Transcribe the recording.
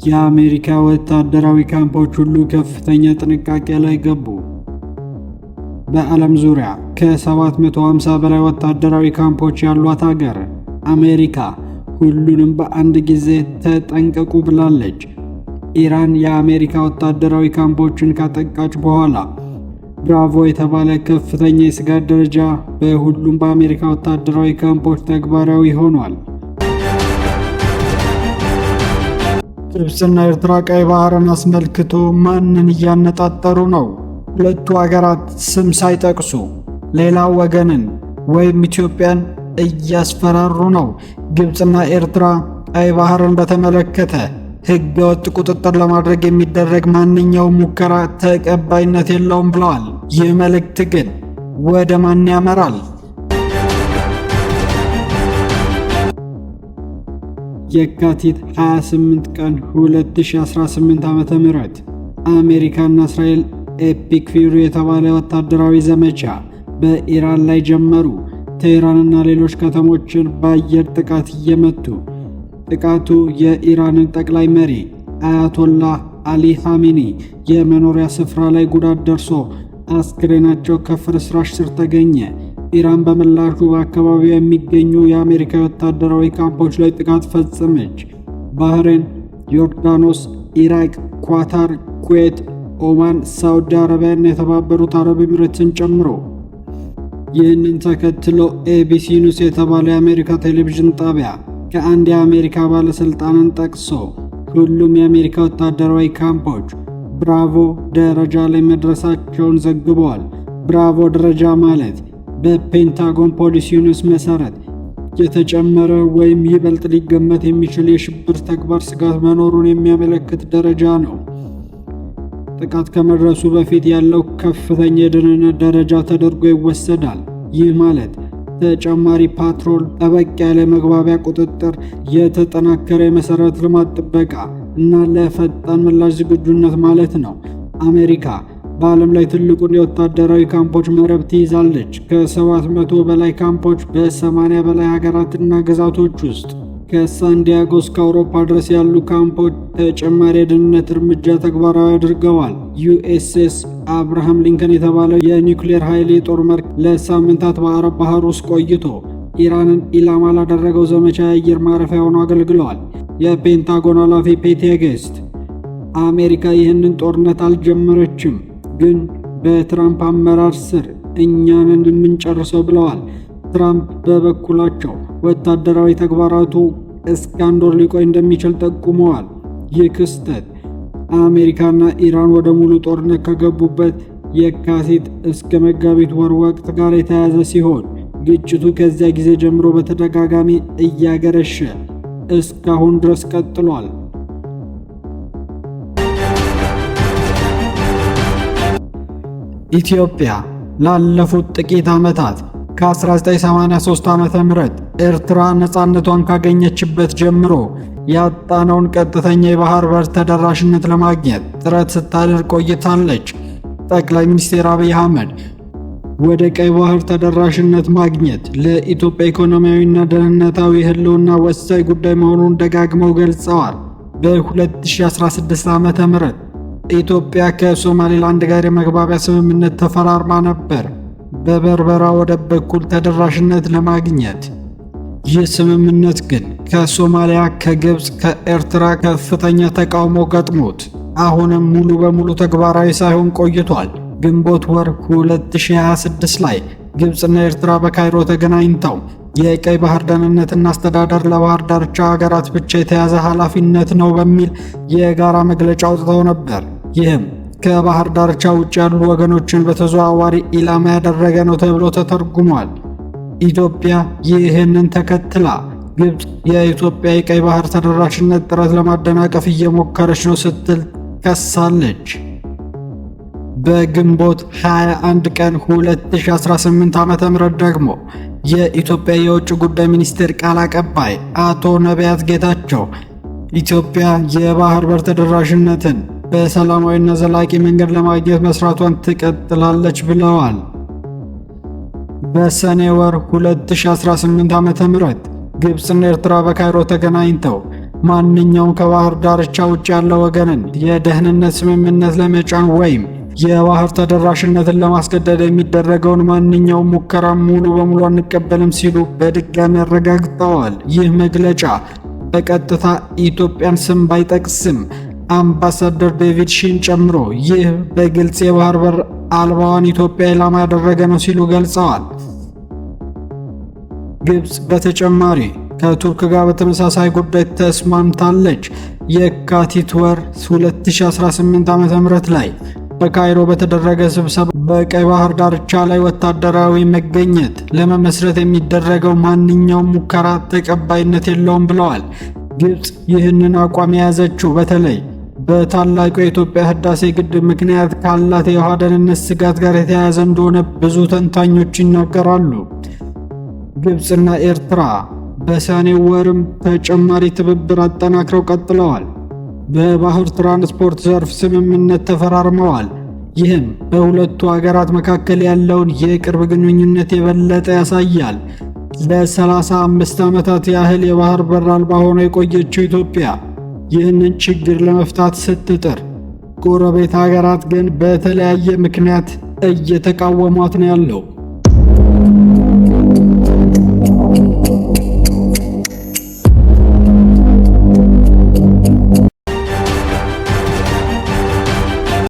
የአሜሪካ ወታደራዊ ካምፖች ሁሉ ከፍተኛ ጥንቃቄ ላይ ገቡ። በዓለም ዙሪያ ከ750 በላይ ወታደራዊ ካምፖች ያሏት ሀገር አሜሪካ ሁሉንም በአንድ ጊዜ ተጠንቀቁ ብላለች። ኢራን የአሜሪካ ወታደራዊ ካምፖችን ካጠቃች በኋላ ብራቮ የተባለ ከፍተኛ የስጋት ደረጃ በሁሉም በአሜሪካ ወታደራዊ ካምፖች ተግባራዊ ሆኗል። ግብፅና ኤርትራ ቀይ ባህርን አስመልክቶ ማንን እያነጣጠሩ ነው? ሁለቱ ሀገራት ስም ሳይጠቅሱ ሌላው ወገንን ወይም ኢትዮጵያን እያስፈራሩ ነው። ግብፅና ኤርትራ ቀይ ባህርን በተመለከተ ሕገወጥ ቁጥጥር ለማድረግ የሚደረግ ማንኛውም ሙከራ ተቀባይነት የለውም ብለዋል። ይህ መልእክት ግን ወደ ማን ያመራል? የካቲት 28 ቀን 2018 ዓ.ም አሜሪካና እስራኤል ኤፒክ ፊውሪ የተባለ ወታደራዊ ዘመቻ በኢራን ላይ ጀመሩ። ቴህራንና ሌሎች ከተሞችን በአየር ጥቃት እየመቱ ጥቃቱ የኢራንን ጠቅላይ መሪ አያቶላህ አሊ ኻሜኒ የመኖሪያ ስፍራ ላይ ጉዳት ደርሶ አስክሬናቸው ከፍርስራሽ ስር ተገኘ። ኢራን በምላሹ በአካባቢው የሚገኙ የአሜሪካ ወታደራዊ ካምፖች ላይ ጥቃት ፈጸመች። ባህሬን፣ ዮርዳኖስ፣ ኢራቅ፣ ኳታር፣ ኩዌት፣ ኦማን፣ ሳውዲ አረቢያና የተባበሩት አረብ ኤሚሬትስን ጨምሮ። ይህንን ተከትሎ ኤቢሲ ኒውስ የተባለ የአሜሪካ ቴሌቪዥን ጣቢያ ከአንድ የአሜሪካ ባለሥልጣንን ጠቅሶ ሁሉም የአሜሪካ ወታደራዊ ካምፖች ብራቮ ደረጃ ላይ መድረሳቸውን ዘግበዋል። ብራቮ ደረጃ ማለት በፔንታጎን ፖሊሲ ኒውስ መሠረት የተጨመረ ወይም ይበልጥ ሊገመት የሚችል የሽብር ተግባር ስጋት መኖሩን የሚያመለክት ደረጃ ነው። ጥቃት ከመድረሱ በፊት ያለው ከፍተኛ የደህንነት ደረጃ ተደርጎ ይወሰዳል። ይህ ማለት ተጨማሪ ፓትሮል፣ ጠበቅ ያለ መግባቢያ ቁጥጥር፣ የተጠናከረ የመሠረተ ልማት ጥበቃ እና ለፈጣን ምላሽ ዝግጁነት ማለት ነው። አሜሪካ በዓለም ላይ ትልቁን የወታደራዊ ካምፖች መረብ ትይዛለች። ከ700 በላይ ካምፖች በ80 በላይ ሀገራትና ግዛቶች ውስጥ። ከሳንዲያጎ እስከ አውሮፓ ድረስ ያሉ ካምፖች ተጨማሪ የደህንነት እርምጃ ተግባራዊ አድርገዋል። ዩኤስኤስ አብርሃም ሊንከን የተባለው የኒውክሌር ኃይል የጦር መርከብ ለሳምንታት በአረብ ባህር ውስጥ ቆይቶ ኢራንን ኢላማ ላደረገው ዘመቻ የአየር ማረፊያ ሆኖ አገልግለዋል። የፔንታጎን ኃላፊ ፔት ሄግሴት አሜሪካ ይህንን ጦርነት አልጀመረችም፣ ግን በትራምፕ አመራር ስር እኛንን የምንጨርሰው ብለዋል። ትራምፕ በበኩላቸው ወታደራዊ ተግባራቱ እስከ 1 ወር ሊቆይ እንደሚችል ጠቁመዋል። ይህ ክስተት አሜሪካና ኢራን ወደ ሙሉ ጦርነት ከገቡበት የካቲት እስከ መጋቢት ወር ወቅት ጋር የተያያዘ ሲሆን ግጭቱ ከዚያ ጊዜ ጀምሮ በተደጋጋሚ እያገረሸ እስካሁን ድረስ ቀጥሏል። ኢትዮጵያ ላለፉት ጥቂት ዓመታት ከ1983 ዓ.ም ኤርትራ ነፃነቷን ካገኘችበት ጀምሮ ያጣነውን ቀጥተኛ የባህር በር ተደራሽነት ለማግኘት ጥረት ስታደርግ ቆይታለች። ጠቅላይ ሚኒስትር አብይ አህመድ ወደ ቀይ ባህር ተደራሽነት ማግኘት ለኢትዮጵያ ኢኮኖሚያዊና ደህንነታዊ ህልውና ወሳኝ ጉዳይ መሆኑን ደጋግመው ገልጸዋል። በ2016 ዓ.ም ኢትዮጵያ ከሶማሌላንድ ጋር የመግባቢያ ስምምነት ተፈራርማ ነበር፣ በበርበራ ወደብ በኩል ተደራሽነት ለማግኘት። ይህ ስምምነት ግን ከሶማሊያ፣ ከግብፅ፣ ከኤርትራ ከፍተኛ ተቃውሞ ገጥሞት አሁንም ሙሉ በሙሉ ተግባራዊ ሳይሆን ቆይቷል። ግንቦት ወር 2026 ላይ ግብፅና ኤርትራ በካይሮ ተገናኝተው የቀይ ባህር ደህንነትና አስተዳደር ለባህር ዳርቻ ሀገራት ብቻ የተያዘ ኃላፊነት ነው በሚል የጋራ መግለጫ አውጥተው ነበር። ይህም ከባህር ዳርቻ ውጭ ያሉ ወገኖችን በተዘዋዋሪ ኢላማ ያደረገ ነው ተብሎ ተተርጉሟል። ኢትዮጵያ ይህንን ተከትላ ግብፅ የኢትዮጵያ የቀይ ባህር ተደራሽነት ጥረት ለማደናቀፍ እየሞከረች ነው ስትል ከሳለች። በግንቦት 21 ቀን 2018 ዓ.ም ደግሞ የኢትዮጵያ የውጭ ጉዳይ ሚኒስቴር ቃል አቀባይ አቶ ነቢያት ጌታቸው ኢትዮጵያ የባህር በር ተደራሽነትን በሰላማዊና ዘላቂ መንገድ ለማግኘት መስራቷን ትቀጥላለች ብለዋል። በሰኔ ወር 2018 ዓ.ም ግብፅና ኤርትራ በካይሮ ተገናኝተው ማንኛውም ከባህር ዳርቻ ውጭ ያለ ወገንን የደህንነት ስምምነት ለመጫን ወይም የባህር ተደራሽነትን ለማስገደድ የሚደረገውን ማንኛውም ሙከራ ሙሉ በሙሉ አንቀበልም ሲሉ በድጋሚ አረጋግጠዋል። ይህ መግለጫ በቀጥታ ኢትዮጵያን ስም ባይጠቅስም አምባሳደር ዴቪድ ሺን ጨምሮ ይህ በግልጽ የባህር በር አልባዋን ኢትዮጵያ ኢላማ ያደረገ ነው ሲሉ ገልጸዋል። ግብፅ በተጨማሪ ከቱርክ ጋር በተመሳሳይ ጉዳይ ተስማምታለች። የካቲት ወር 2018 ዓ.ም ላይ በካይሮ በተደረገ ስብሰባ በቀይ ባህር ዳርቻ ላይ ወታደራዊ መገኘት ለመመስረት የሚደረገው ማንኛውም ሙከራ ተቀባይነት የለውም ብለዋል። ግብፅ ይህንን አቋም የያዘችው በተለይ በታላቁ የኢትዮጵያ ህዳሴ ግድብ ምክንያት ካላት የውሃ ደህንነት ስጋት ጋር የተያያዘ እንደሆነ ብዙ ተንታኞች ይናገራሉ። ግብፅና ኤርትራ በሰኔ ወርም ተጨማሪ ትብብር አጠናክረው ቀጥለዋል። በባህር ትራንስፖርት ዘርፍ ስምምነት ተፈራርመዋል። ይህም በሁለቱ ሀገራት መካከል ያለውን የቅርብ ግንኙነት የበለጠ ያሳያል። ለ35 ዓመታት ያህል የባህር በር አልባ ሆኖ የቆየችው ኢትዮጵያ ይህንን ችግር ለመፍታት ስትጥር፣ ጎረቤት ሀገራት ግን በተለያየ ምክንያት እየተቃወሟት ነው ያለው።